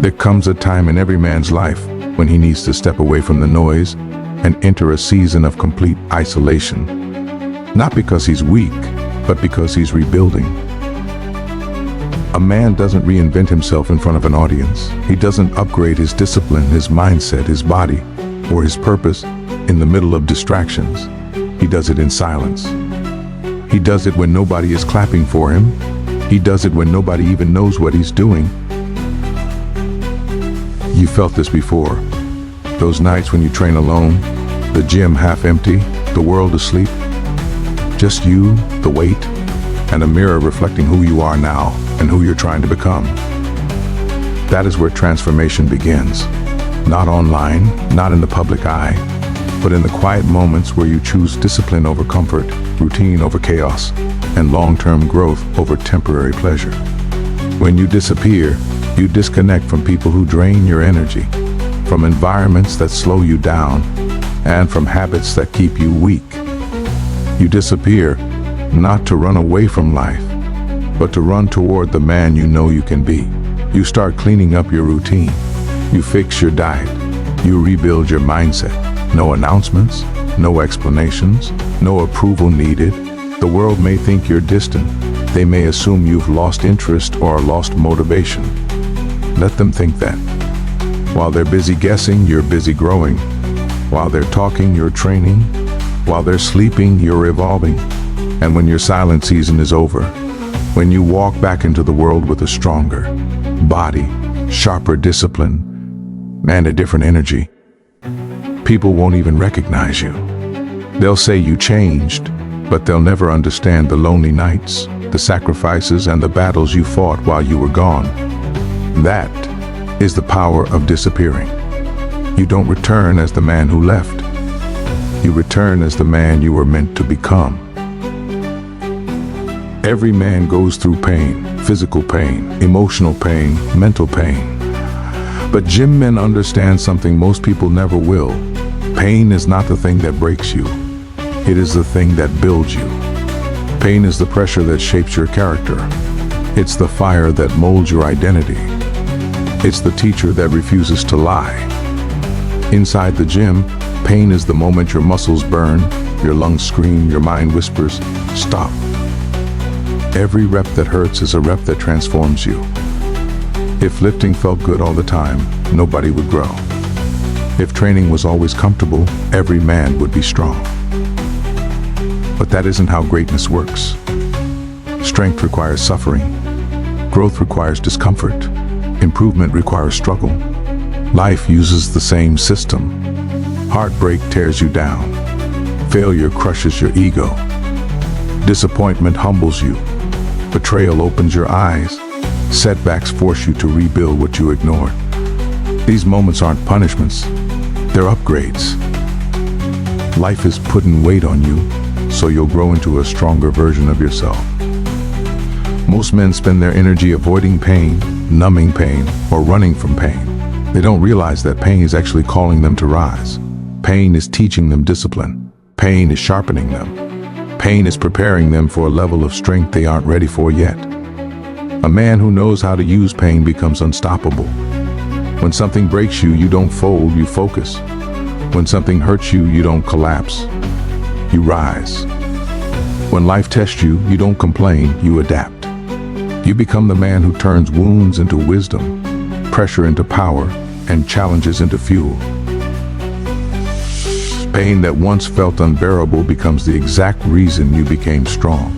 There comes a time in every man's life when he needs to step away from the noise and enter a season of complete isolation. Not because he's weak, but because he's rebuilding. A man doesn't reinvent himself in front of an audience. He doesn't upgrade his discipline, his mindset, his body, or his purpose in the middle of distractions. He does it in silence. He does it when nobody is clapping for him. He does it when nobody even knows what he's doing. You felt this before. Those nights when you train alone, the gym half empty, the world asleep. Just you, the weight, and a mirror reflecting who you are now and who you're trying to become. That is where transformation begins. Not online, not in the public eye, but in the quiet moments where you choose discipline over comfort, routine over chaos, and long-term growth over temporary pleasure. When you disappear, you disconnect from people who drain your energy, from environments that slow you down, and from habits that keep you weak. You disappear, not to run away from life, but to run toward the man you know you can be. You start cleaning up your routine. You fix your diet. You rebuild your mindset. No announcements, no explanations, no approval needed. The world may think you're distant. They may assume you've lost interest or lost motivation. Let them think that. While they're busy guessing, you're busy growing. While they're talking, you're training. While they're sleeping, you're evolving. And when your silent season is over, when you walk back into the world with a stronger body, sharper discipline, and a different energy, people won't even recognize you. They'll say you changed, but they'll never understand the lonely nights, the sacrifices, and the battles you fought while you were gone. That is the power of disappearing. You don't return as the man who left. You return as the man you were meant to become. Every man goes through pain, physical pain, emotional pain, mental pain. But gym men understand something most people never will. Pain is not the thing that breaks you. It is the thing that builds you. Pain is the pressure that shapes your character. It's the fire that molds your identity. It's the teacher that refuses to lie. Inside the gym, pain is the moment your muscles burn, your lungs scream, your mind whispers, stop. Every rep that hurts is a rep that transforms you. If lifting felt good all the time, nobody would grow. If training was always comfortable, every man would be strong. But that isn't how greatness works. Strength requires suffering. Growth requires discomfort. Improvement requires struggle. Life uses the same system. Heartbreak tears you down. Failure crushes your ego. Disappointment humbles you. Betrayal opens your eyes. Setbacks force you to rebuild what you ignored. These moments aren't punishments. They're upgrades. Life is putting weight on you, so you'll grow into a stronger version of yourself. Most men spend their energy avoiding pain, numbing pain, or running from pain. They don't realize that pain is actually calling them to rise. Pain is teaching them discipline. Pain is sharpening them. Pain is preparing them for a level of strength they aren't ready for yet. A man who knows how to use pain becomes unstoppable. When something breaks you, you don't fold, you focus. When something hurts you, you don't collapse. You rise. When life tests you, you don't complain, you adapt. You become the man who turns wounds into wisdom, pressure into power, and challenges into fuel. Pain that once felt unbearable becomes the exact reason you became strong.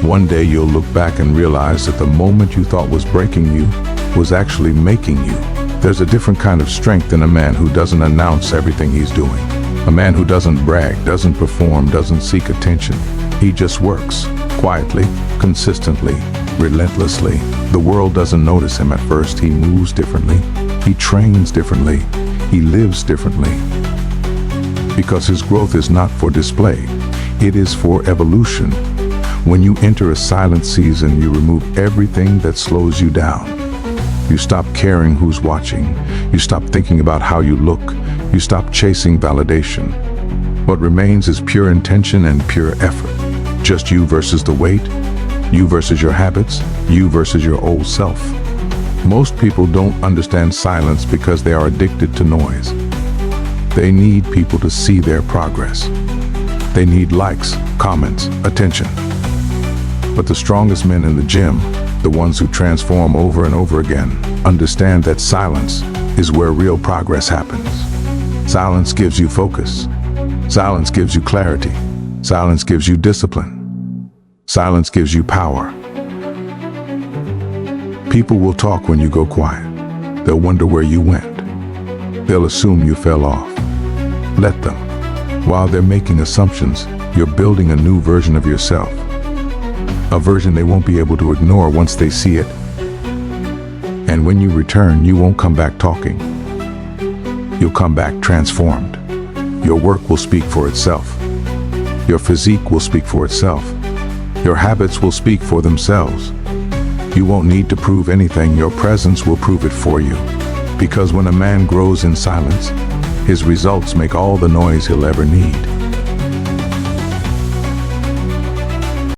One day you'll look back and realize that the moment you thought was breaking you was actually making you. There's a different kind of strength in a man who doesn't announce everything he's doing. A man who doesn't brag, doesn't perform, doesn't seek attention. He just works, quietly, consistently, relentlessly. The world doesn't notice him at first. He moves differently. He trains differently. He lives differently. Because his growth is not for display. It is for evolution. When you enter a silent season, you remove everything that slows you down. You stop caring who's watching. You stop thinking about how you look. You stop chasing validation. What remains is pure intention and pure effort. Just you versus the weight. You versus your habits. You versus your old self. Most people don't understand silence because they are addicted to noise. They need people to see their progress. They need likes, comments, attention. But the strongest men in the gym, the ones who transform over and over again, understand that silence is where real progress happens. Silence gives you focus. Silence gives you clarity. Silence gives you discipline. Silence gives you power. People will talk when you go quiet. They'll wonder where you went. They'll assume you fell off. Let them. While they're making assumptions, you're building a new version of yourself. A version they won't be able to ignore once they see it. And when you return, you won't come back talking. You'll come back transformed. Your work will speak for itself. Your physique will speak for itself. Your habits will speak for themselves. You won't need to prove anything. Your presence will prove it for you. Because when a man grows in silence, his results make all the noise he'll ever need.